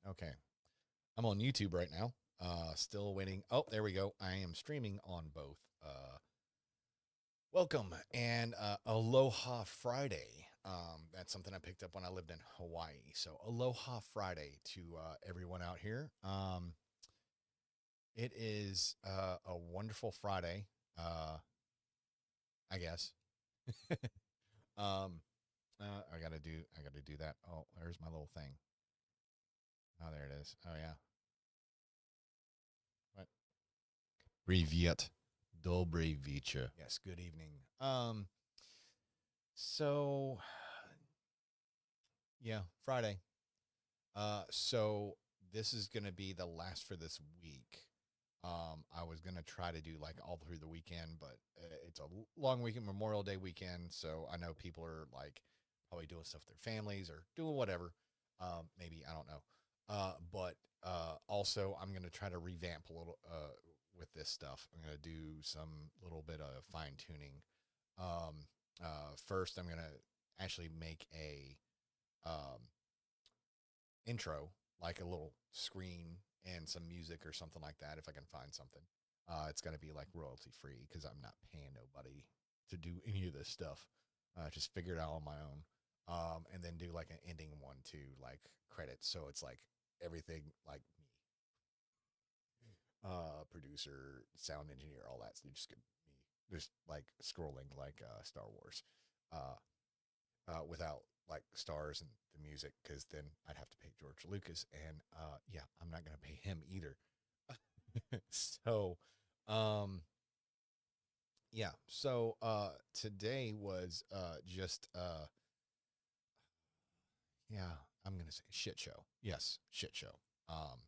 Okay. I'm on YouTube right now. Still waiting. Oh, there we go. I am streaming on both. Welcome and Aloha Friday. That's something I picked up when I lived in Hawaii. So Aloha Friday to everyone out here. It is a wonderful Friday, I guess. um, I gotta do that. Oh, there's my little thing. Oh, there it is. Oh yeah. What? Privyet. Dobre вечер. Yes, good evening. So yeah, Friday. So this is gonna be the last for this week. I was gonna try to do like all through the weekend, but it's a long weekend, Memorial Day weekend. So I know people are like probably doing stuff with their families or doing whatever. Maybe I don't know. But also I'm gonna try to revamp a little with this stuff. I'm gonna do some little bit of fine tuning. First, I'm gonna actually make a um, intro, like a little screen and some music or something like that, if I can find something. It's going to be like royalty free because I'm not paying nobody to do any of this stuff. Just figure it out on my own. And then do like an ending one too, like credits. So it's like everything like me, producer, sound engineer, all that. So just me, just like scrolling like Star Wars. Uh, without like stars and the music because then I'd have to pay George Lucas and yeah, I'm not gonna pay him either. so um yeah, so today was just yeah, I'm gonna say shit show. Yes, shit show. Um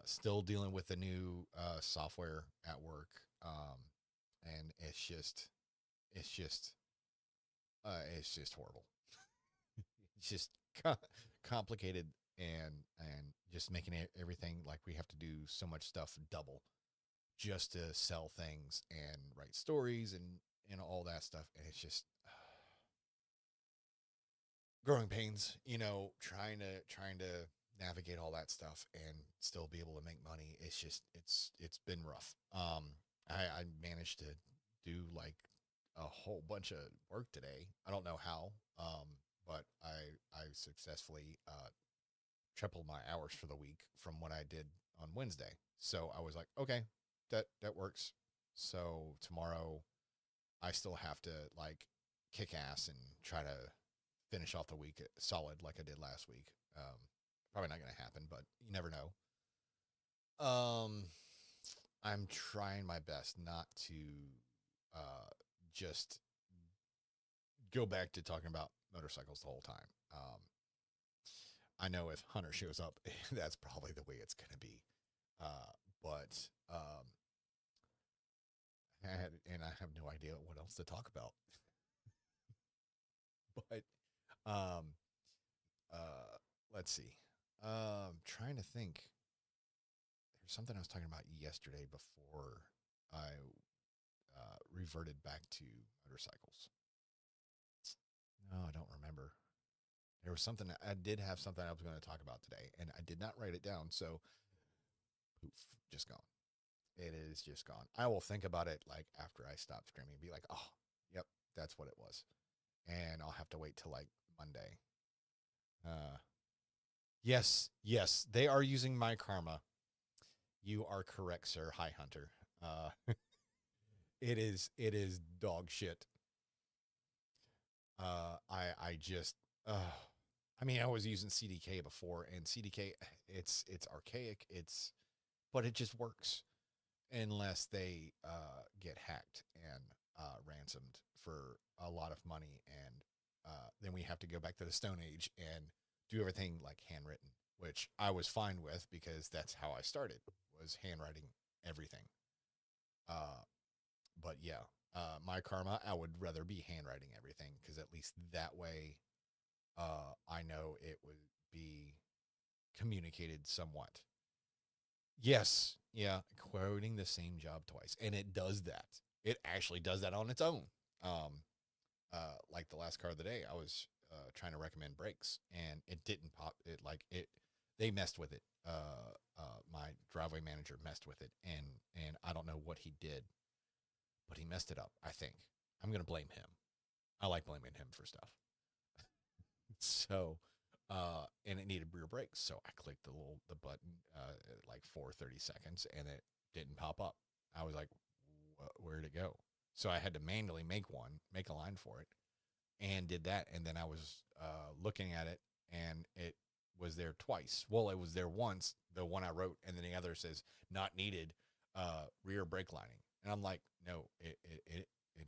Still dealing with the new software at work. And it's just it's just horrible. It's just complicated and just making everything like we have to do so much stuff double just to sell things and write stories and all that stuff, and it's just growing pains, trying to navigate all that stuff and still be able to make money. It's been rough. I managed to do like a whole bunch of work today. I don't know how, but I successfully tripled my hours for the week from what I did on Wednesday. So I was like, okay, that works. So tomorrow I still have to like kick ass and try to finish off the week solid like I did last week. Probably not going to happen, but you never know. Um, I'm trying my best not to uh, just go back to talking about motorcycles the whole time. I know if Hunter shows up, that's probably the way it's going to be. But I have no idea what else to talk about. But um, let's see. Trying to think. There's something I was talking about yesterday before I reverted back to motorcycles. No, I don't remember. There was something I did have something I was going to talk about today, and I did not write it down. So poof, just gone. It is just gone. I will think about it like after I stop streaming, be like, oh, yep, that's what it was, and I'll have to wait till like Monday. Uh, yes, yes, they are using my karma. You are correct, sir. Hi, Hunter. It is dog shit. I just I mean I was using CDK before, and CDK it's archaic, but it just works unless they get hacked and ransomed for a lot of money, and then we have to go back to the Stone Age and do everything like handwritten, which I was fine with because that's how I started, was handwriting everything. Uh, but yeah, my karma, I would rather be handwriting everything because at least that way, I know it would be communicated somewhat. Yes, yeah, quoting the same job twice, and it does that. It actually does that on its own. Um, like the last car of the day, I was trying to recommend brakes, and it didn't pop. It like it. they messed with it. My driveway manager messed with it, and I don't know what he did, but he messed it up. I think I'm gonna blame him. I like blaming him for stuff. So, and it needed rear brakes, so I clicked the button like for 30 seconds, and it didn't pop up. I was like, where'd it go? So I had to manually make a line for it, and did that. And then I was looking at it, and it was there twice. Well, it was there once, the one I wrote, and then the other says not needed, rear brake lining. And I'm like, no, it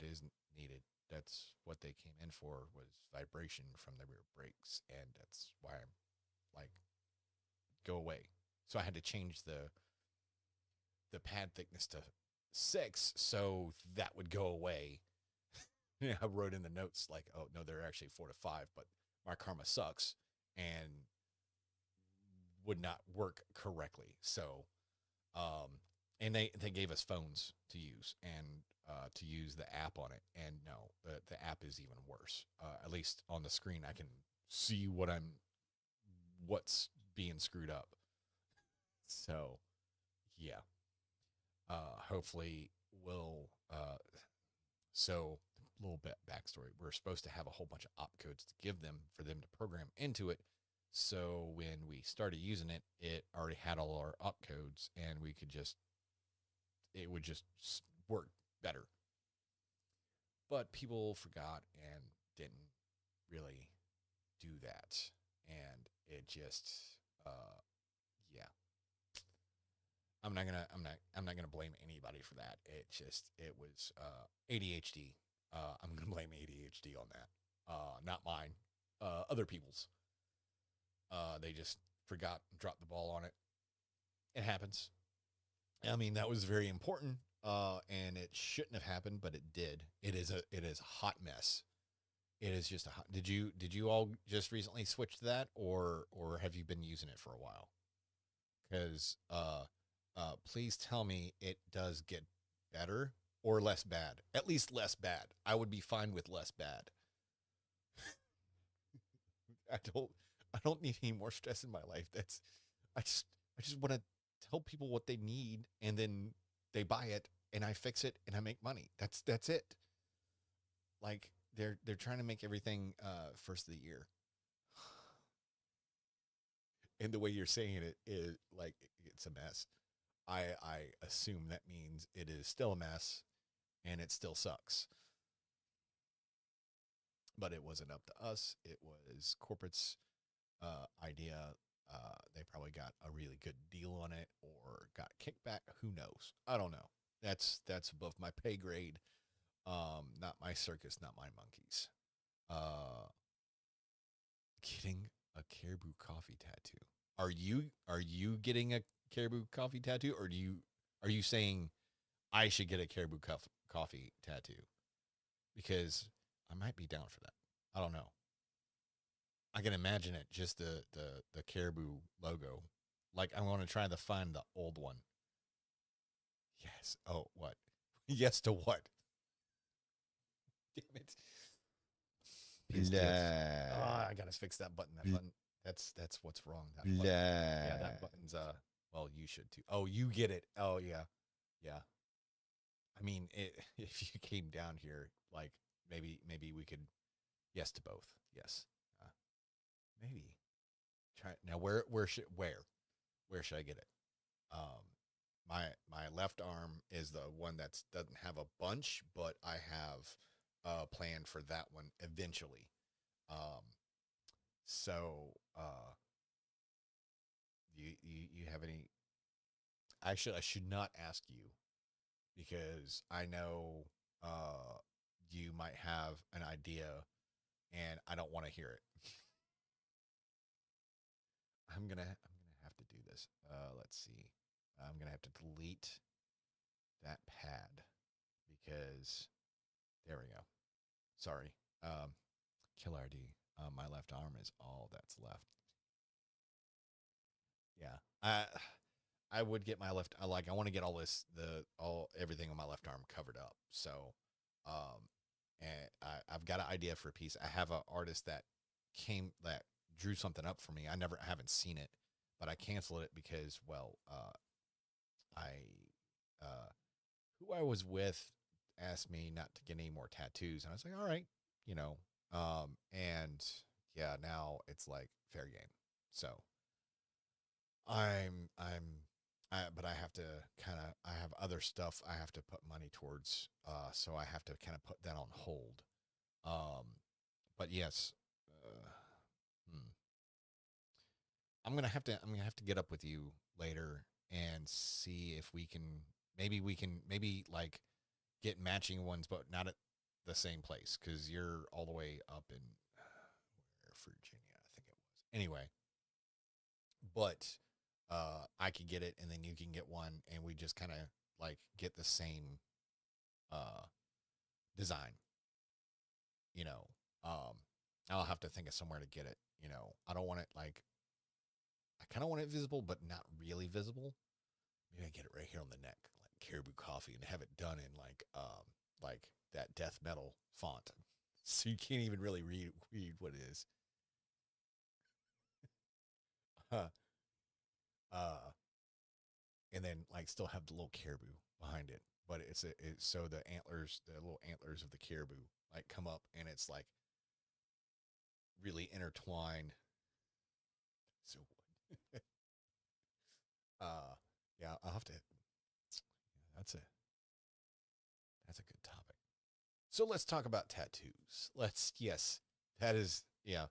isn't needed. That's what they came in for, was vibration from the rear brakes, and that's why I'm like, go away. So I had to change the pad thickness to 6 so that would go away. Yeah, I wrote in the notes like, oh no, they're actually 4 to 5, but my karma sucks and would not work correctly. So, and they gave us phones to use, and to use the app on it. And no, the app is even worse. At least on the screen, I can see what's being screwed up. So, yeah. Hopefully we'll, so a little bit backstory. We're supposed to have a whole bunch of opcodes to give them for them to program into it. So when we started using it, it already had all our opcodes, and it would just work better. But people forgot and didn't really do that. And it just, yeah. I'm not gonna blame anybody for that. It was ADHD. I'm gonna blame ADHD on that. Not mine. Other people's. They just forgot and dropped the ball on it. It happens. I mean, that was very important, and it shouldn't have happened, but it did. It is a hot mess. It is just a hot. Did you all just recently switch to that, or have you been using it for a while? Because please tell me it does get better or less bad. At least less bad. I would be fine with less bad. I don't need any more stress in my life. I just want to tell people what they need, and then they buy it, and I fix it, and I make money. That's it. Like they're trying to make everything first of the year. And the way you're saying it is like it's a mess. I assume that means it is still a mess and it still sucks. But it wasn't up to us. It was corporate's idea. They probably got a really good deal on it or got kickback. Who knows? I don't know. That's above my pay grade. Not my circus, not my monkeys. Getting a caribou coffee tattoo. Are you getting a caribou coffee tattoo, or are you saying I should get a caribou coffee tattoo? Because I might be down for that. I don't know. I can imagine it, just the caribou logo. Like, I want to try to find the old one. Yes. Oh, what? Yes to what? Damn it. Oh, I gotta fix that button. That button. That's what's wrong. That button. Yeah, that button's well, you should too. Oh, you get it. Oh yeah. Yeah. I mean, if you came down here, like maybe we could yes to both. Yes. Maybe. Try now. Where should I get it? My left arm is the one that doesn't have a bunch, but I have planned for that one eventually. So you have any? Actually, I should not ask you, because I know you might have an idea, and I don't want to hear it. I'm gonna have to do this. Let's see. I'm gonna have to delete that pad, because there we go. Sorry. Kill RD. My left arm is all that's left. Yeah. I would get my left. I want to get all everything on my left arm covered up. So, and I've got an idea for a piece. I have an artist that drew something up for me. I haven't seen it, but I canceled it because, well, I, uh, who I was with asked me not to get any more tattoos. And I was like, all right, you know, and yeah, now it's like fair game. So but I have to I have other stuff I have to put money towards. So I have to kind of put that on hold. Um, but yes, uh, hmm. I'm gonna have to get up with you later and see if we can maybe like get matching ones, but not at the same place because you're all the way up in where Virginia, I think it was. Anyway, but I could get it, and then you can get one, and we just kind of like get the same uh, design. You know, um, I'll have to think of somewhere to get it. You know, I don't want it like I kind of want it visible, but not really visible. Maybe I get it right here on the neck, like Caribou Coffee, and have it done in like that death metal font, so you can't even really read what it is. uh, and then like still have the little caribou behind it, but it's so the little antlers of the caribou like come up, and it's like really intertwined. So uh, yeah, I'll have to. That's a that's a good topic. So let's talk about tattoos. Yes, that is yeah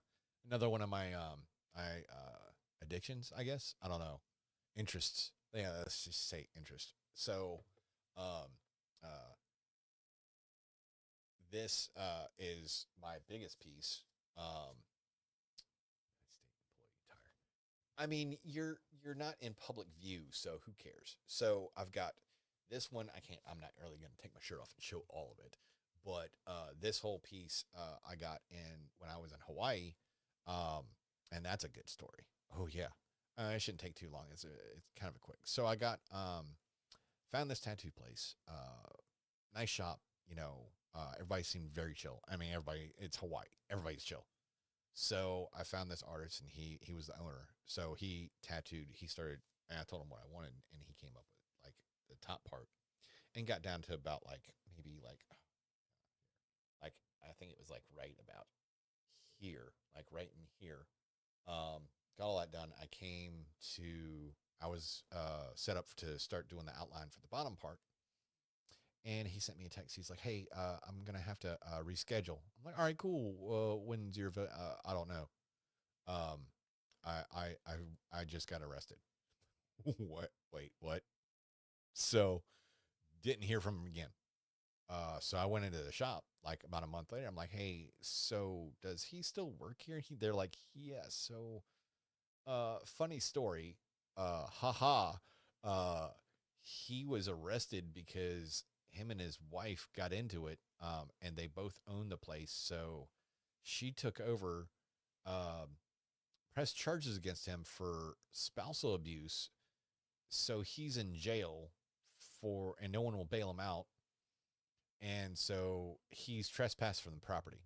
another one of my I addictions. I guess I don't know interests. Yeah, let's just say interest. So, um, uh, this is my biggest piece. State employee tire. I mean, you're not in public view, so who cares? So I've got this one. I can't. I'm not really going to take my shirt off and show all of it, but this whole piece I got in when I was in Hawaii, um, and that's a good story. Oh yeah, it shouldn't take too long. It's kind of a quick. So I got found this tattoo place. Nice shop. You know, everybody seemed very chill. I mean, everybody. It's Hawaii. Everybody's chill. So I found this artist, and he was the owner. So he tattooed. He started, and I told him what I wanted, and he came up with like the top part, and got down to about like maybe like I think it was like right about here, like right in here. Got all that done. I was set up to start doing the outline for the bottom part, and he sent me a text. He's like, "Hey, I'm gonna have to reschedule." I'm like, "All right, cool. When's your? I don't know. Um, I just got arrested." What? Wait, what? So didn't hear from him again. So I went into the shop like about a month later. I'm like, "Hey, so does he still work here?" They're like, "Yes." So, funny story. Haha. Uh, he was arrested because him and his wife got into it. And they both owned the place. So she took over, um, pressed charges against him for spousal abuse. So he's in jail and no one will bail him out. And so he's trespassed from the property.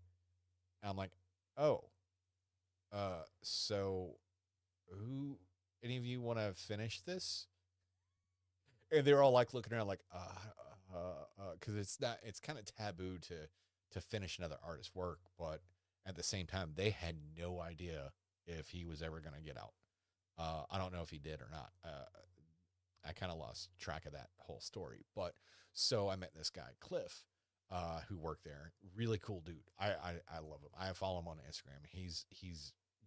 And I'm like, oh, so who, any of you want to finish this? And they're all like looking around like, because it's kind of taboo to finish another artist's work, but at the same time, they had no idea if he was ever going to get out. I don't know if he did or not. I kind of lost track of that whole story. But so I met this guy, Cliff, who worked there. Really cool dude. I love him. I follow him on Instagram. He's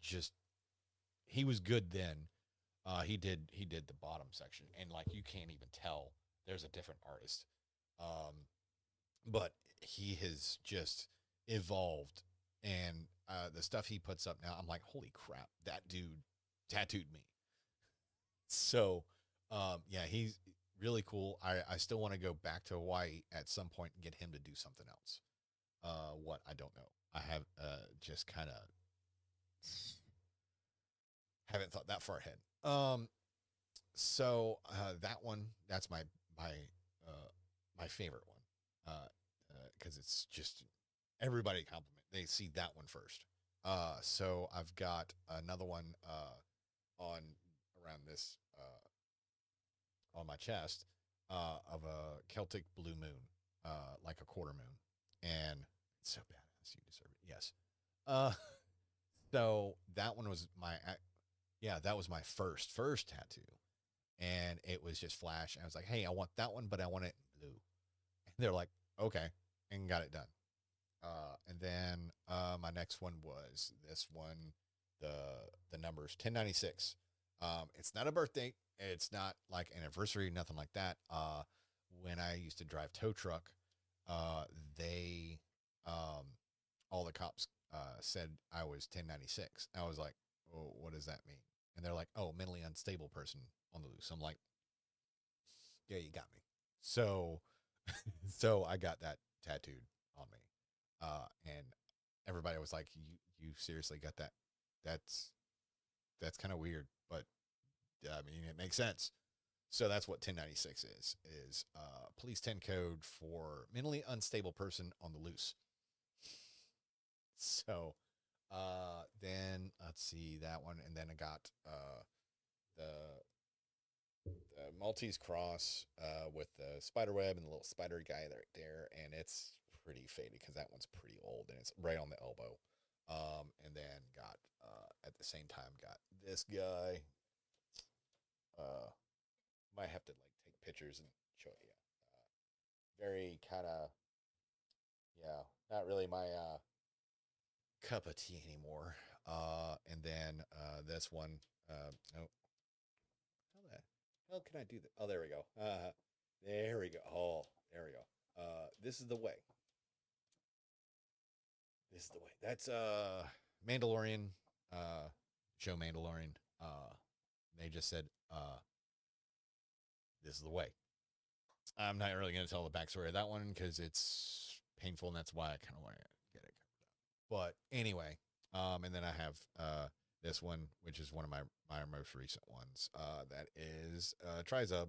just he was good then. He did the bottom section, and like you can't even tell there's a different artist. Um, but he has just evolved, and the stuff he puts up now, I'm like, holy crap, that dude tattooed me. So, yeah, he's really cool. I still want to go back to Hawaii at some point and get him to do something else. What I don't know. I have just kind of haven't thought that far ahead. So that's my uh, my favorite one, because it's just everybody compliment. They see that one first. So I've got another one on around this on my chest of a Celtic blue moon, like a quarter moon, and it's so badass. You deserve it. Yes. Uh, so that one was yeah, that was my first tattoo, and it was just flash. And I was like, hey, I want that one, but I want it in blue. And they're like, okay, and got it done. And then my next one was this one, the the numbers 1096. It's not a birthday. It's not like anniversary, nothing like that. When I used to drive tow truck, uh, they all the cops said I was 1096. I was like, oh, what does that mean? And they're like, oh, mentally unstable person on the loose. I'm like, yeah, you got me. So, so I got that tattooed on me, and everybody was like, you seriously got that? That's that's kind of weird, but I mean, it makes sense. So that's what 1096 is police 10 code for mentally unstable person on the loose. So then let's see that one, and then I got the the Maltese cross with the spider web and the little spider guy there, and it's pretty faded because that one's pretty old and it's right on the elbow. And then got at the same time got this guy. Uh, might have to like take pictures and show it. Yeah, very kind of yeah, not really my cup of tea anymore. And then this one. Oh, how the hell can I do that? Oh, there we go. There we go. Oh, there we go. This is the way. This is the way. That's Mandalorian. Uh, show Mandalorian. They just said this is the way. I'm not really going to tell the backstory of that one because it's painful, and that's why I kind of want to get it covered up. But anyway, and then I have this one, which is one of my most recent ones. That is Trizub,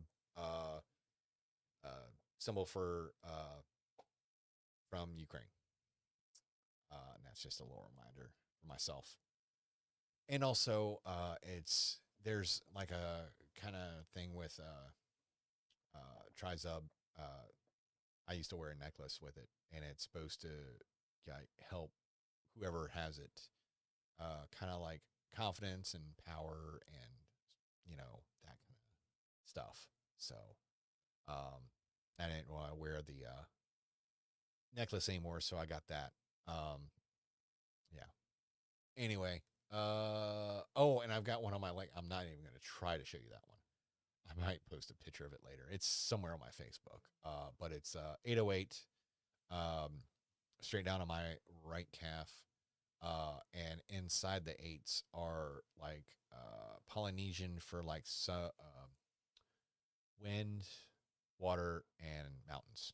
symbol for from Ukraine, and that's just a little reminder for myself. And also, it's there's like a kind of thing with Trizub. I used to wear a necklace with it, and it's supposed to help whoever has it, kind of like confidence and power, and that kind of stuff. So, um, I didn't want to wear the necklace anymore, so I got that. Yeah. Anyway, oh, and I've got one on my leg. I'm not even going to try to show you that one. I might post a picture of it later. It's somewhere on my Facebook. But it's 808, straight down on my right calf. And inside the eights are like Polynesian for like wind, water, and mountains.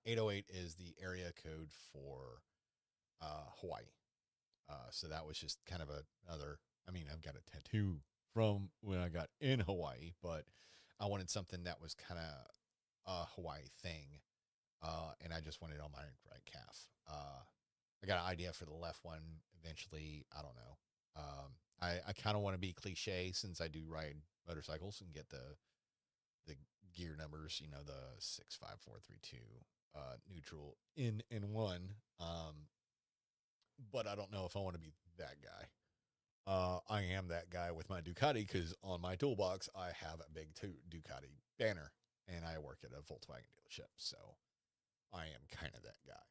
808 is the area code for Hawaii. So that was just kind of another. I mean, I've got a tattoo from when I got in Hawaii, but I wanted something that was kind of a Hawaii thing, and I just wanted it on my right calf. I got an idea for the left one eventually. I don't know. I kind of want to be cliche since I do ride motorcycles and get the gear numbers. The 65432 neutral in one. But I don't know if I want to be that guy. I am that guy with my Ducati because on my toolbox I have a big Ducati banner, and I work at a Volkswagen dealership, so I am kind of that guy.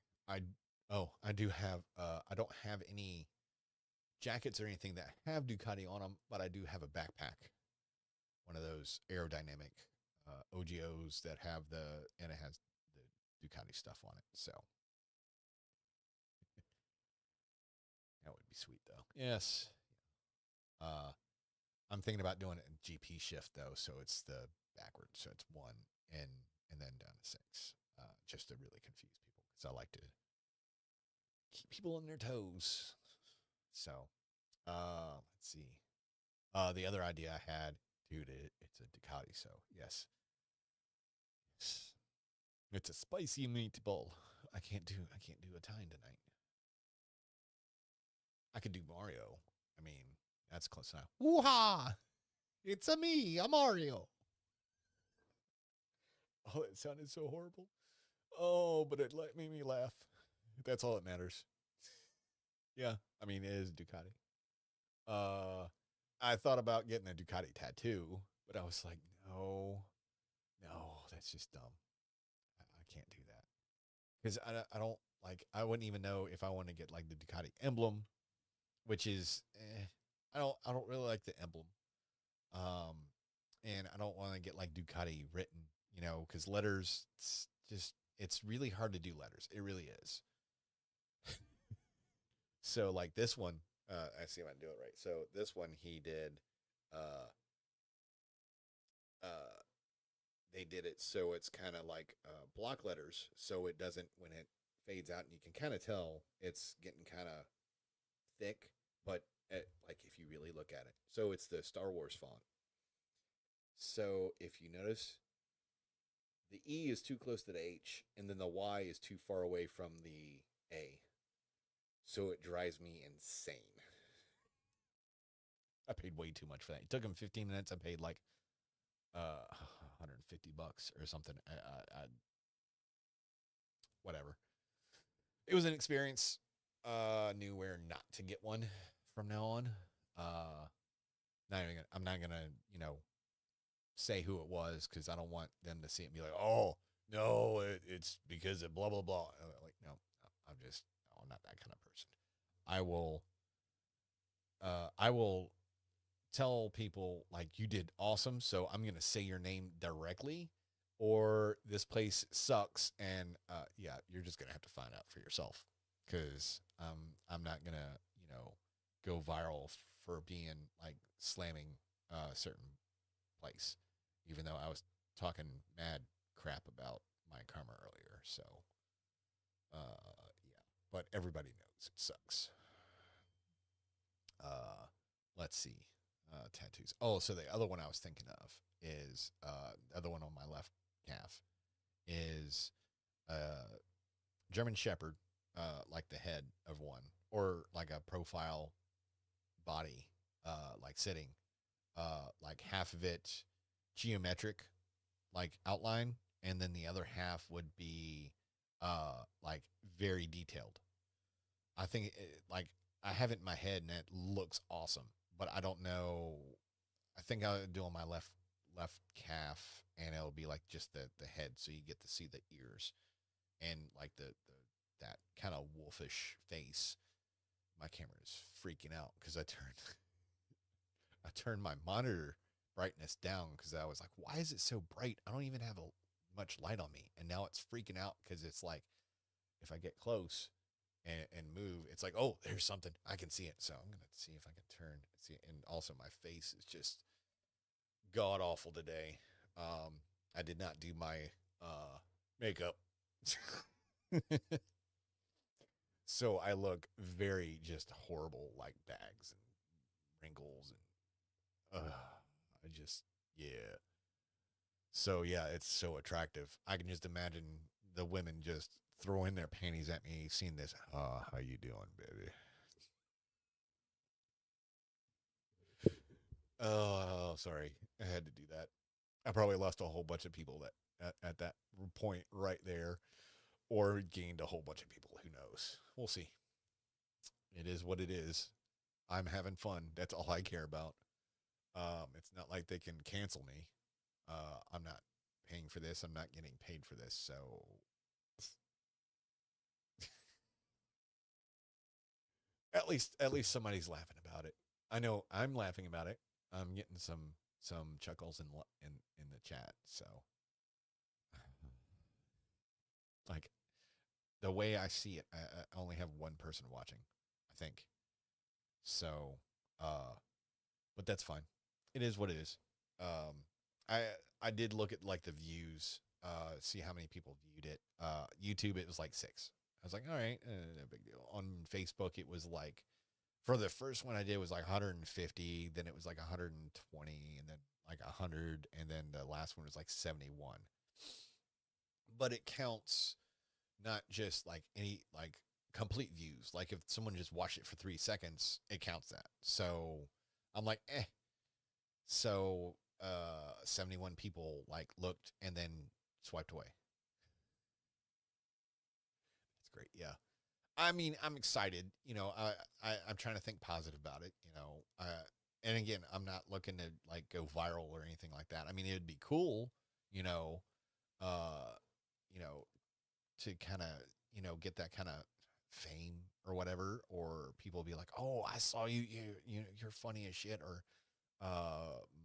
I do have I don't have any jackets or anything that have Ducati on them, but I do have a backpack, one of those aerodynamic OGOs that have and it has the Ducati stuff on it. So that would be sweet though. Yes. Uh, I'm thinking about doing it in GP shift though, so it's the backwards. So it's one and then down to six, just to really confuse people because I like to keep people on their toes. So, let's see. The other idea I had, dude, it's a Ducati. So yes, it's a spicy meatball. I can't do Italian tonight. I could do Mario. I mean, that's close enough. Woo-ha! It's a me, a Mario. Oh, it sounded so horrible. Oh, but it made me laugh. That's all that matters. Yeah, I mean, it is Ducati. Uh, I thought about getting a Ducati tattoo, but I was like, no, that's just dumb. I can't do that because I don't like. I wouldn't even know if I want to get like the Ducati emblem, which is, I don't really like the emblem. Um, and I don't want to get like Ducati written, because letters, it's really hard to do letters. It really is. So like this one, I see if I can do it right. So this one he did, uh, uh, they did it so it's kind of like block letters, so it doesn't when it fades out, and you can kind of tell it's getting kind of thick, but like if you really look at it, so it's the Star Wars font. So if you notice, the E is too close to the H, and then the Y is too far away from the A. So it drives me insane. I paid way too much for that. It took him 15 minutes. I paid like $150 or something. Whatever. It was an experience. Knew where not to get one from now on. Uh, I'm not gonna say who it was because I don't want them to see it and be like, oh no, it's because of blah blah blah. Like no, I'm not that kind of person. I will tell people like you did awesome, so I'm gonna say your name directly, or this place sucks, and yeah, you're just gonna have to find out for yourself because I'm not gonna go viral for being like slamming a certain place, even though I was talking mad crap about my karma earlier. So yeah, but everybody knows it sucks. Uh, let's see. Tattoos. Oh, so the other one I was thinking of is the other one on my left calf is German Shepherd, like the head of one, or like a profile body, like sitting, like half of it geometric, like outline, and then the other half would be like very detailed. I think like I have it in my head and it looks awesome, but I don't know. I think I'll do on my left calf, and it'll be like just the head, so you get to see the ears and like the that kind of wolfish face. My camera is freaking out because I turned my monitor brightness down because I was like, why is it so bright? I don't even have much light on me, and now it's freaking out because it's like if I get close and move, it's like, oh, there's something. I can see it. So I'm gonna see if I can turn and see it. And also my face is just god awful today. I did not do my makeup. So I look very just horrible, like bags and wrinkles and I just yeah. So yeah, it's so attractive. I can just imagine the women just throwing their panties at me, seeing this. How you doing, baby? Oh, sorry. I had to do that. I probably lost a whole bunch of people at that point right there, or gained a whole bunch of people. Who knows? We'll see. It is what it is. I'm having fun. That's all I care about. It's not like they can cancel me. I'm not paying for this. I'm not getting paid for this. So at least somebody's laughing about it. I know I'm laughing about it. I'm getting some chuckles in the chat. So like the way I see it, I only have one person watching, I think. So, uh, but that's fine. It is what it is. Um, I I did look at like the views, see how many people viewed it. YouTube, it was like 6. I was like, all right, no big deal. On Facebook, it was like for the first one I did was like 150, then it was like 120, and then like 100, and then the last one was like 71. But it counts not just like any like complete views. Like if someone just watched it for 3 seconds, it counts that. So I'm like, eh. So 71 people like looked and then swiped away. That's great. Yeah. I mean, I'm excited. I'm trying to think positive about it. And again, I'm not looking to like go viral or anything like that. I mean, it'd be cool, you know, uh, you know, to kind of, get that kind of fame or whatever, or people be like, "Oh, I saw you. You're funny as shit." Or,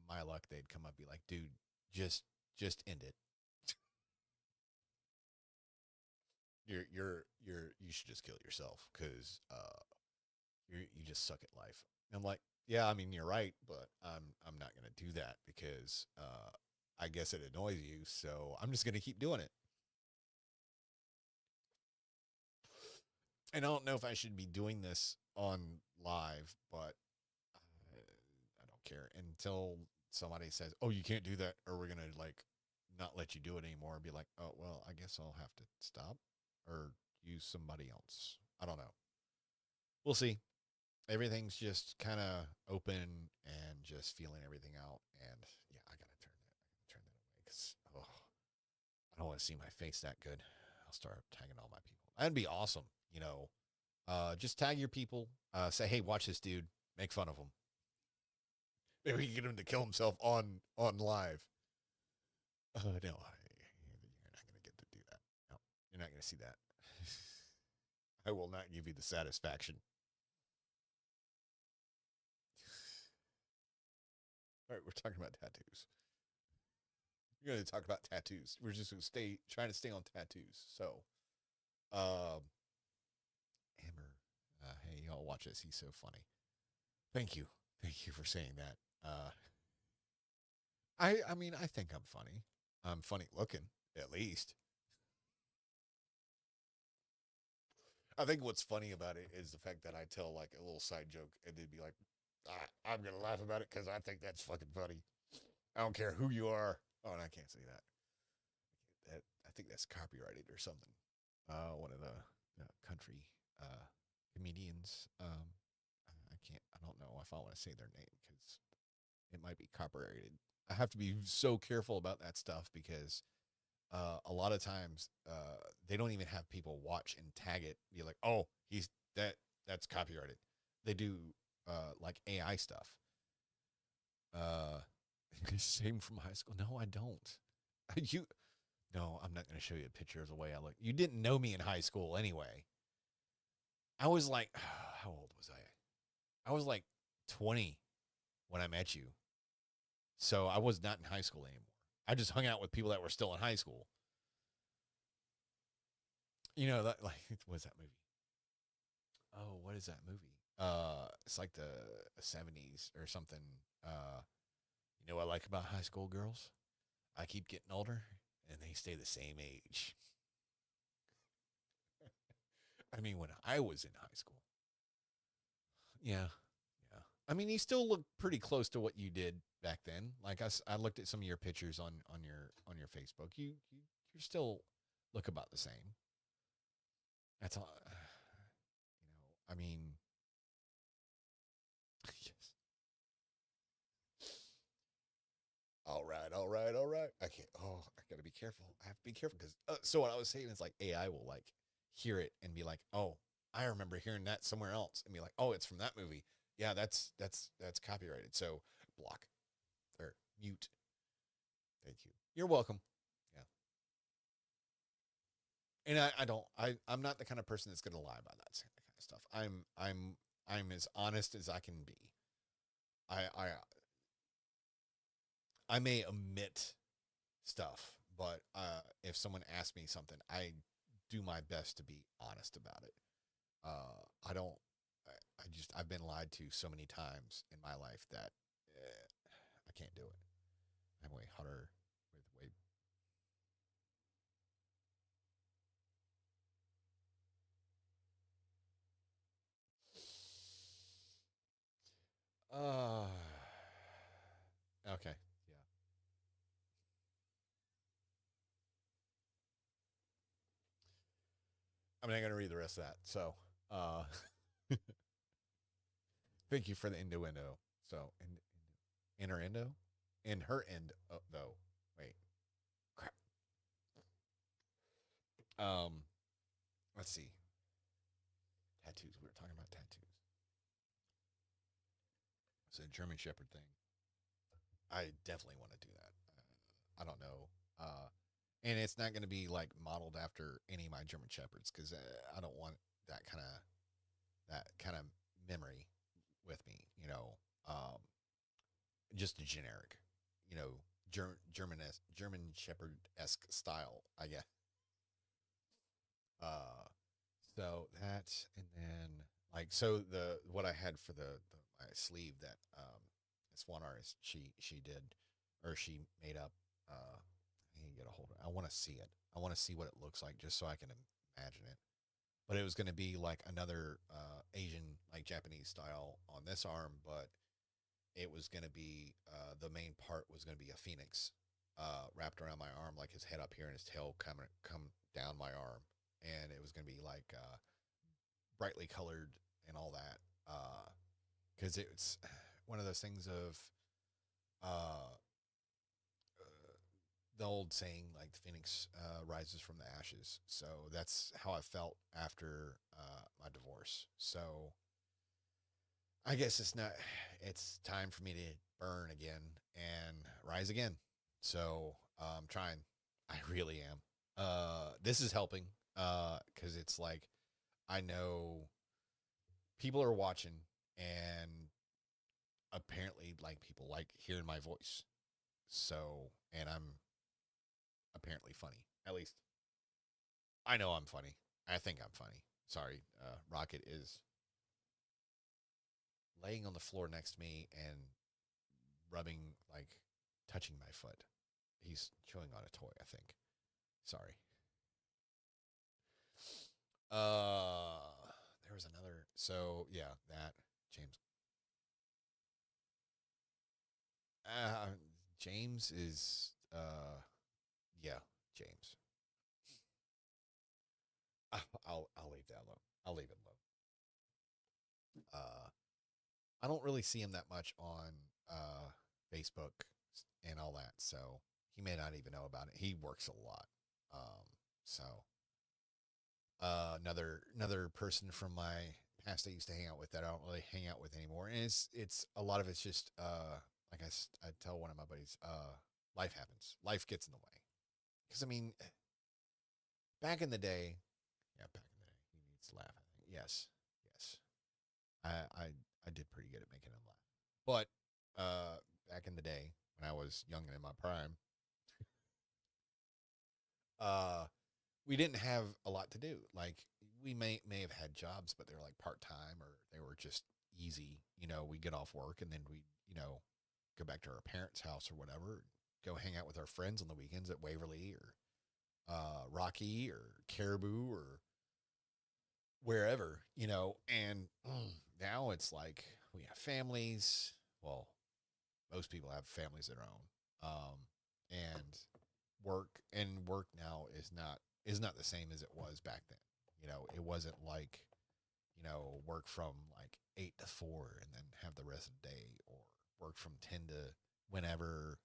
my luck, they'd come up and be like, "Dude, just just end it. You should just kill yourself because you just suck at life." And I'm like, yeah, I mean, you're right, but I'm not gonna do that because I guess it annoys you, so I'm just gonna keep doing it. And I don't know if I should be doing this on live, but I don't care until somebody says, "Oh, you can't do that," or we're gonna like not let you do it anymore. And be like, "Oh, well, I guess I'll have to stop or use somebody else." I don't know. We'll see. Everything's just kind of open and just feeling everything out. And yeah, I gotta turn that away because I don't want to see my face that good. I'll start tagging all my people. That'd be awesome. Just tag your people. Say, hey, watch this dude. Make fun of him. Maybe we can get him to kill himself on live. No, you're not gonna get to do that. No, you're not gonna see that. I will not give you the satisfaction. All right, we're talking about tattoos. We're going to talk about tattoos. We're just going to trying to stay on tattoos. So, um, Hammer, hey, y'all watch this. He's so funny. Thank you. Thank you for saying that. I mean, I think I'm funny. I'm funny looking, at least. I think what's funny about it is the fact that I tell like a little side joke and they'd be like, I'm going to laugh about it because I think that's fucking funny. I don't care who you are. Oh, and I can't say that. I think that's copyrighted or something. One of the country comedians. I can't. I don't know if I want to say their name because it might be copyrighted. I have to be so careful about that stuff because a lot of times they don't even have people watch and tag it. Be like, oh, he's that. That's copyrighted. They do like AI stuff. Uh, same from high school. No, I don't. You No, I'm not going to show you a picture of the way I look. You didn't know me in high school anyway. I was like, how old was I? I was like 20 when I met you. So I was not in high school anymore. I just hung out with people that were still in high school. That like what was that movie? Oh, what is that movie? It's like the 70s or something. What I like about high school girls? I keep getting older and they stay the same age. I mean, when I was in high school. Yeah. Yeah. I mean, you still look pretty close to what you did back then. Like I looked at some of your pictures on your Facebook. You still look about the same. That's all. I mean, yes. All right, all right, all right. I can't. Oh, I gotta be careful. I have to be careful because. So what I was saying is like AI will like hear it and be like, oh, I remember hearing that somewhere else, and be like, oh, it's from that movie. Yeah, that's copyrighted. So block or mute. Thank you. You're welcome. Yeah. And I don't I'm not the kind of person that's gonna lie about that kind of stuff. I'm as honest as I can be. I I may omit stuff, but if someone asks me something, I do my best to be honest about it. I don't. I've been lied to so many times in my life that I can't do it. I'm way harder with way. Uh, okay. Yeah. I'm not gonna read the rest of that. So, thank you for the innuendo. So, In her endo? In her end, though. Wait. Crap. Um, let's see. Tattoos. We were talking about tattoos. It's a German Shepherd thing. I definitely want to do that. I don't know. And it's not going to be like modeled after any of my German Shepherds because I don't want that kind of memory with me. Just a generic, you know, German Shepherd esque style, I guess. Uh, so that, and then like so the what I had for the my sleeve that this one artist she did or she made up. I can get a hold of it. I want to see it. I want to see what it looks like just so I can imagine it. But it was going to be like another Asian, like Japanese style on this arm, but it was going to be the main part was going to be a phoenix wrapped around my arm, like his head up here and his tail come down my arm, and it was going to be like brightly colored and all that. Because it's one of those things of uh, the old saying, like the phoenix rises from the ashes. So that's how I felt after my divorce. So I guess it's not. It's time for me to burn again and rise again. So I'm trying. I really am. This is helping because it's like I know people are watching, and apparently, like people like hearing my voice. So, and I'm apparently funny. At least I know I'm funny. I think I'm funny. Sorry, Rocket is laying on the floor next to me and rubbing, like, touching my foot. He's chewing on a toy, I think. Sorry. Uh, there was another. So yeah, that James. Uh, James is. Yeah, James. I'll leave that alone. I'll leave it alone. I don't really see him that much on Facebook and all that, so he may not even know about it. He works a lot. So another person from my past I used to hang out with that I don't really hang out with anymore, and it's a lot of it's just like I tell one of my buddies, life happens, life gets in the way. Because I mean, back in the day, yeah, back in the day, he needs to laugh. I think. Yes, yes, I I I did pretty good at making him laugh, but back in the day when I was young and in my prime, uh, we didn't have a lot to do. Like we may have had jobs, but they were like part time or they were just easy. We get off work and then we go back to our parents' house or whatever, go hang out with our friends on the weekends at Waverly or Rocky or Caribou or wherever. And now it's like we have families. Well, most people have families of their own, and work now is not the same as it was back then. It wasn't like work from like 8 to 4 and then have the rest of the day, or work from 10 to whenever,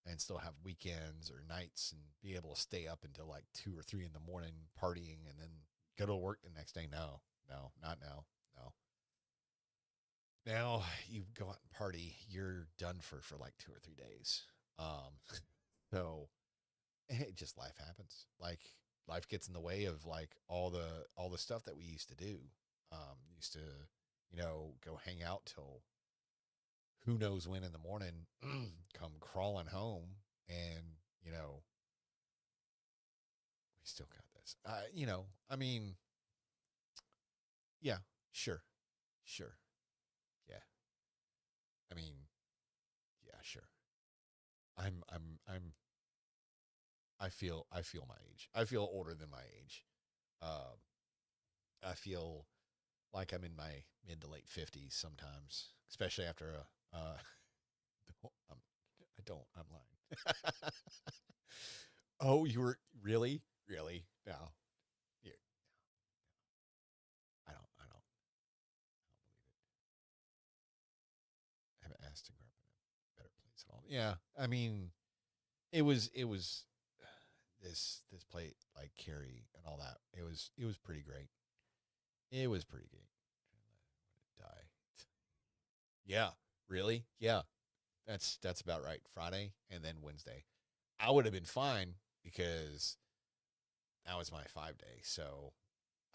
and still have weekends or nights and be able to stay up until like 2 or 3 in the morning partying and then go to work the next day. No, no, not now. No. Now you go out and party, you're done for like 2 or 3 days. So it just life happens. Like life gets in the way of like all the stuff that we used to do. Used to, go hang out till who knows when in the morning, come crawling home, and you know we still got this. I mean, yeah, sure, sure, yeah. I mean, yeah, sure. I'm I feel my age. I feel older than my age. Um, I feel like I'm in my mid to late 50s sometimes, especially after a. Um, I don't. I'm lying. Oh, you were really, really? No, you, I don't. I don't. I don't believe it. I haven't asked to grow up. Yeah. I mean, it was this plate like carry and all that. It was pretty great. It was pretty great. Die. Yeah. Really? Yeah. That's about right. Friday and then Wednesday. I would have been fine because that was my 5 day. So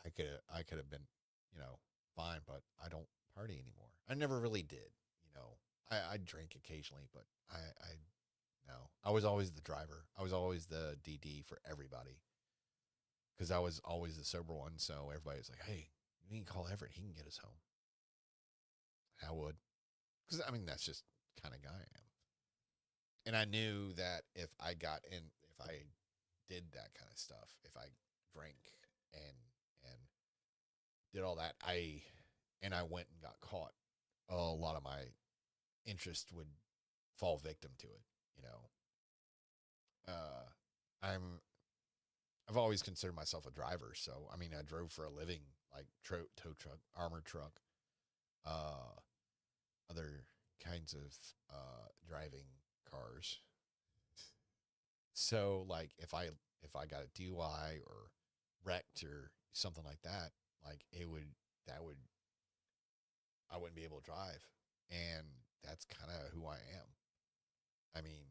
I could have been, you know, fine, but I don't party anymore. I never really did. You know, I drink occasionally, but I no. I was always the driver. I was always the DD for everybody because I was always the sober one. So everybody was like, "Hey, you can call Everett. He can get us home." I would, because I mean that's just kind of guy I am. And I knew that if I did that kind of stuff, if I drank and and did all that, I went and got caught, a lot of my interest would fall victim to it. You know, I'm I've always considered myself a driver, so I mean I drove for a living, like tow truck, armored truck, uh, other kinds of driving cars. So like if I got a DUI or wrecked or something like that, like it would that would I wouldn't be able to drive. And that's kind of who I am. I mean,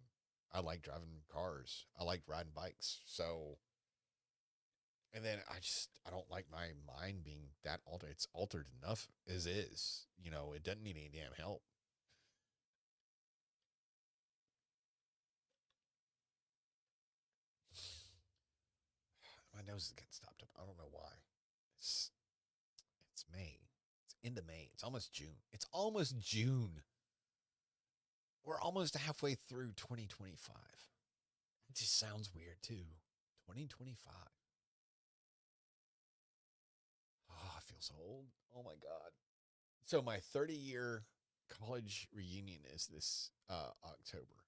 I like driving cars. I like riding bikes. So, and then I don't like my mind being that altered. It's altered enough as is. You know, it doesn't need any damn help. My nose is getting stopped up. I don't know why. It's it's May. It's into May. It's almost June. It's almost June. We're almost halfway through 2025. It just sounds weird too. 2025. Oh, I feel so old. Oh my god. So my 30-year college reunion is this October.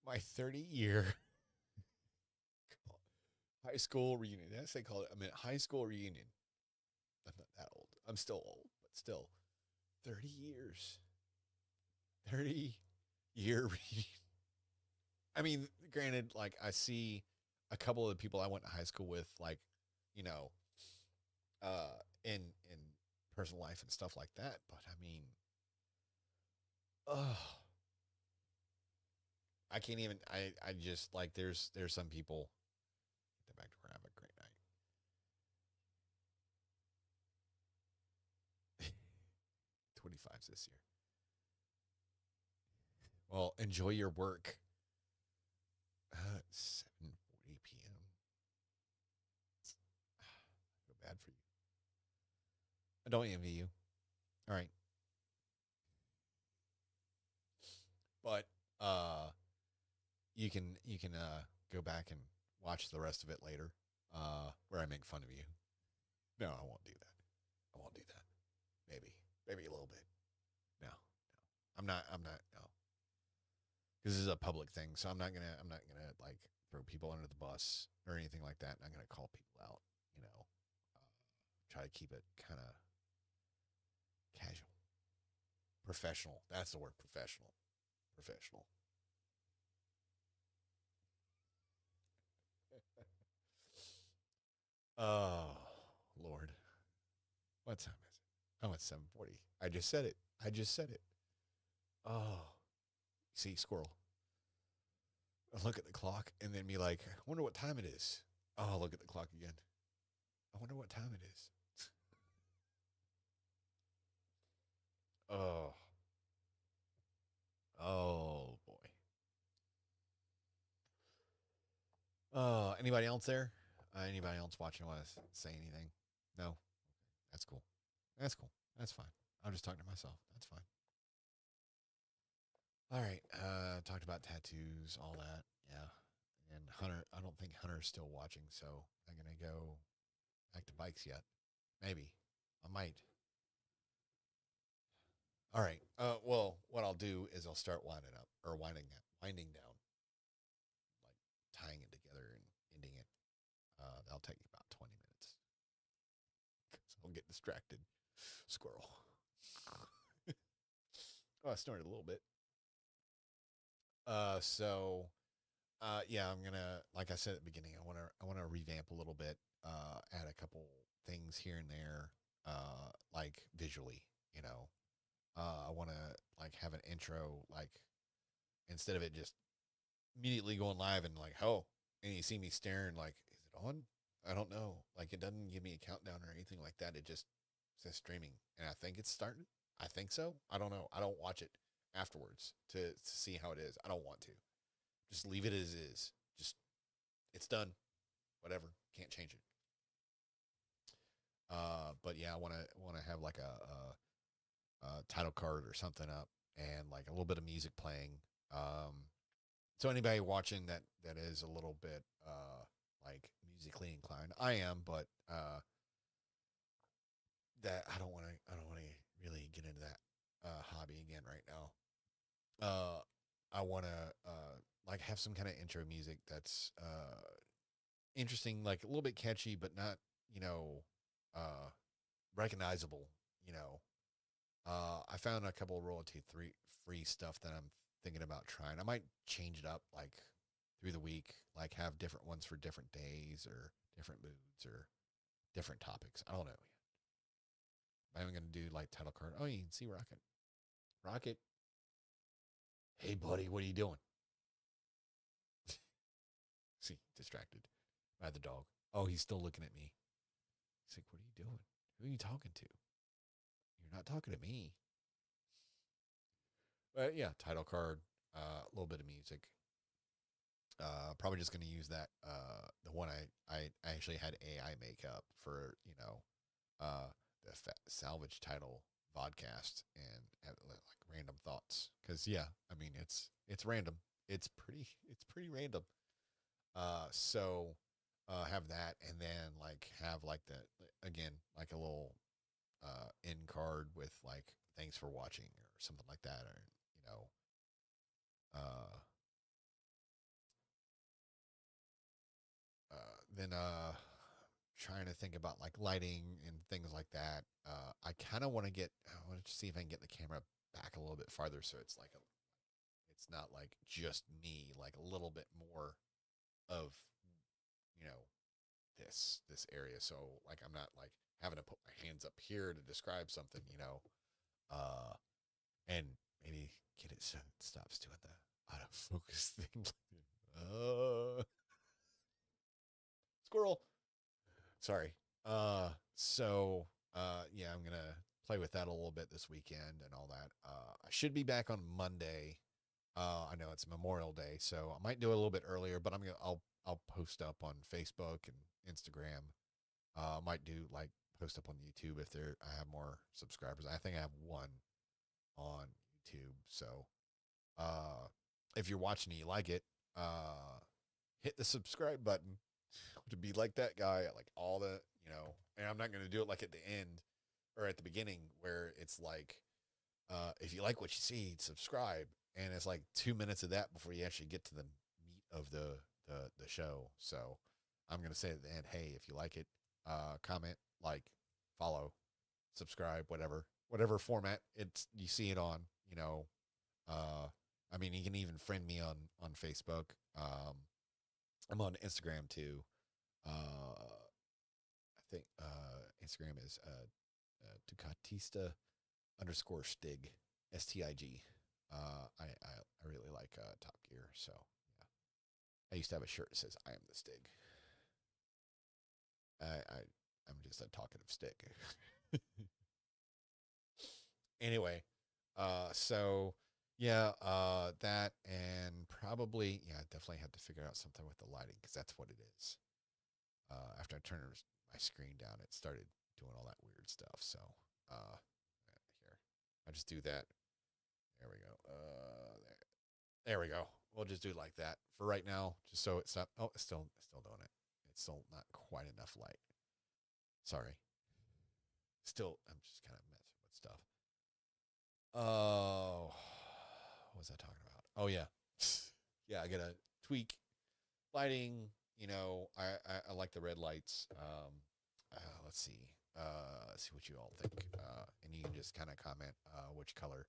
My 30-year high school reunion. Did I say college? I meant high school reunion. I'm not that old. I'm still old, but still 30 years. 30-year reunion. I mean, granted, like I see a couple of the people I went to high school with, like, you know, in personal life and stuff like that. But I mean, oh, I can't even. I just like there's some people. Get back to where I have a great night. 25's this year. Well, enjoy your work. 7:40 p.m. I feel bad for you. I don't envy you. All right, but uh, you can go back and watch the rest of it later, where I make fun of you. No, I won't do that. I won't do that. Maybe, maybe a little bit. No, no, I'm not. No, because this is a public thing, so I'm not gonna like throw people under the bus or anything like that. I'm gonna call people out. You know, try to keep it kind of casual, professional. That's the word, professional. Professional. Oh Lord, what time is it? Oh, it's 7:40. I just said it. I just said it. Oh, see, squirrel. I look at the clock and then be like, I wonder what time it is. Oh, look at the clock again. I wonder what time it is. Oh, oh boy. Anybody else there? Anybody else watching want to say anything? No, that's cool. That's cool. That's fine. I'm just talking to myself. That's fine. All right. Talked about tattoos, all that. Yeah. And Hunter, I don't think Hunter's still watching, so I'm gonna go back to bikes yet. Maybe I might. All right. Well, what I'll do is I'll start winding up or winding down, like tying it together and ending it. That'll take me about 20 minutes because I'll get distracted. Squirrel. Oh, I snorted a little bit. So yeah, I'm gonna, like I said at the beginning, I wanna revamp a little bit, add a couple things here and there, like visually, you know. I wanna like have an intro, like instead of it just immediately going live and like, oh, and you see me staring, like, is it on? I don't know. Like, it doesn't give me a countdown or anything like that. It just says streaming, and I think it's starting. I think so. I don't know. I don't watch it afterwards to see how it is. I don't want to. Just leave it as is. Just it's done. Whatever. Can't change it. But yeah, I want to have like a title card or something up and like a little bit of music playing. Um, so anybody watching that is a little bit like musically inclined, I am, but that I don't want to really get into that hobby again right now. I want to like have some kind of intro music that's interesting, like a little bit catchy, but not you know uh, recognizable. You know, I found a couple of royalty free stuff that I'm thinking about trying. I might change it up like through the week, like have different ones for different days or different moods or different topics. I don't know yet. I'm going to do like title card. Oh, you can see Rocket. Rocket. Hey, buddy, what are you doing? See, distracted by the dog. Oh, he's still looking at me. He's like, what are you doing? Who are you talking to? You're not talking to me. But yeah, title card, a little bit of music. Probably just going to use that. The one I actually had AI make up for, uh, the Salvage title Vodcast and like random thoughts. Cause yeah, I mean, it's random. It's pretty random. So have that and then like have like again, like a little, end card with like, thanks for watching or something like that. Or, you know, uh, then trying to think about like lighting and things like that. I want to see if I can get the camera back a little bit farther so it's like it's not like just me, like a little bit more of you know this area. So like I'm not like having to put my hands up here to describe something, uh, and maybe get it so it stops doing the autofocus thing. uh, Squirrel. Sorry. Yeah, I'm gonna play with that a little bit this weekend and all that. I should be back on Monday. I know it's Memorial Day, so I might do it a little bit earlier, but I'll post up on Facebook and Instagram. I might do like post up on YouTube if I have more subscribers. I think I have one on YouTube. So uh, if you're watching and you like it, hit the subscribe button to be like that guy at like all the, and I'm not going to do it like at the end or at the beginning where it's like, if you like what you see, subscribe. And it's like 2 minutes of that before you actually get to the meat of the show. So I'm going to say at the end, hey, if you like it, comment, like, follow, subscribe, whatever format you see it on, uh, I mean, you can even friend me on Facebook. I'm on Instagram too. I think Instagram is Ducatista _Stig, STIG. I really like Top Gear, so yeah. I used to have a shirt that says "I am the Stig." I'm just a talkative stick. Anyway, so yeah, that and probably yeah, I definitely had to figure out something with the lighting because that's what it is. After I turned my screen down, it started doing all that weird stuff. So, here, I just do that. There we go. There we go. We'll just do it like that for right now, just so it's not. Oh, it's still doing it. It's still not quite enough light. Sorry. Still, I'm just kind of messing with stuff. Oh, what was I talking about? Oh yeah, yeah. I gotta tweak lighting. I like the red lights. Let's see. Let's see what you all think. And you can just kind of comment which color.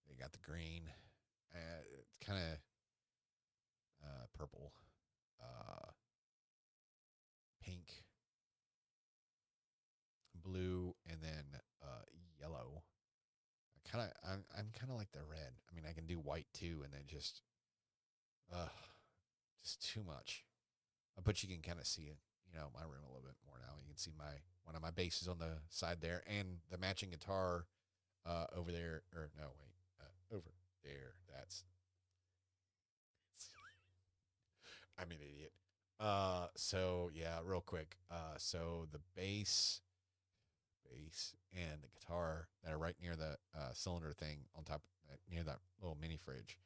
You got the green. It's kind of. purple, uh, pink, blue, and then yellow. I'm kind of like the red. I mean, I can do white too, and then uh, just too much. But you can kind of see it, my room a little bit more now. You can see my one of my bases on the side there, and the matching guitar over there. Or no, wait, over there. I'm an idiot. So yeah, real quick. So the bass, and the guitar that are right near the cylinder thing on top, near that little mini fridge.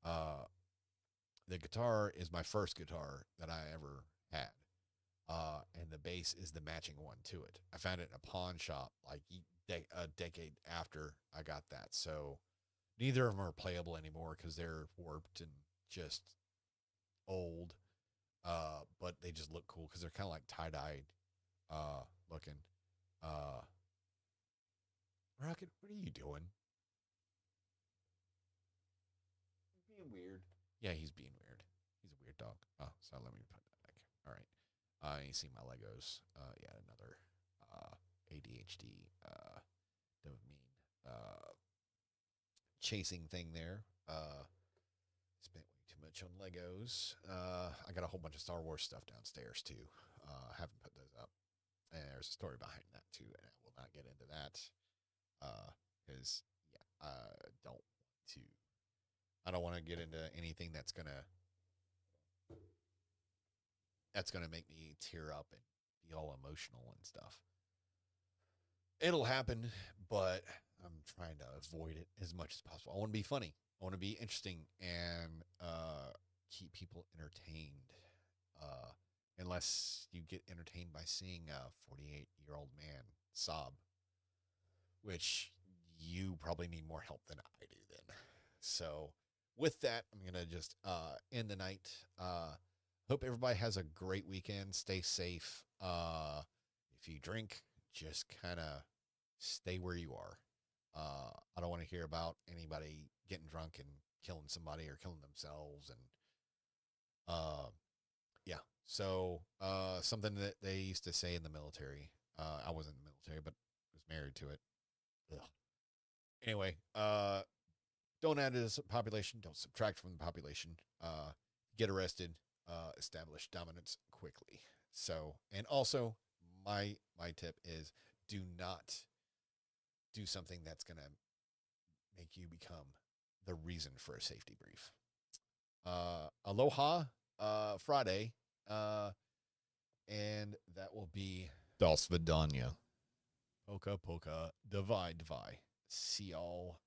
Uh, the guitar is my first guitar that I ever had. And the bass is the matching one to it. I found it in a pawn shop like a decade after I got that. So neither of them are playable anymore because they're warped and just old. But they just look cool because they're kind of like tie-dyed looking. Uh, Rocket, what are you doing? Being weird. Yeah, he's being weird. He's a weird dog. Oh, so let me put that back. All right. You see my Legos. Yeah, another ADHD dopamine chasing thing there. Spent way too much on Legos. I got a whole bunch of Star Wars stuff downstairs too. Haven't put those up. And there's a story behind that too, and I will not get into that because yeah, to. I don't want to get into anything that's gonna make me tear up and be all emotional and stuff. It'll happen, but I'm trying to avoid it as much as possible. I want to be funny. I want to be interesting and keep people entertained. Uh, Unless you get entertained by seeing a 48-year-old man sob, which you probably need more help than I do then. So, with that, I'm going to just end the night. Hope everybody has a great weekend. Stay safe. If you drink, just kind of stay where you are. I don't want to hear about anybody getting drunk and killing somebody or killing themselves. And yeah, so something that they used to say in the military. I wasn't in the military, but was married to it. Ugh. Anyway, don't add to the population. Don't subtract from the population. Get arrested. Establish dominance quickly. So, and also, my tip is do not do something that's gonna make you become the reason for a safety brief. Aloha Friday, and that will be Das Vidanya. Polka polka, divide divide. See y'all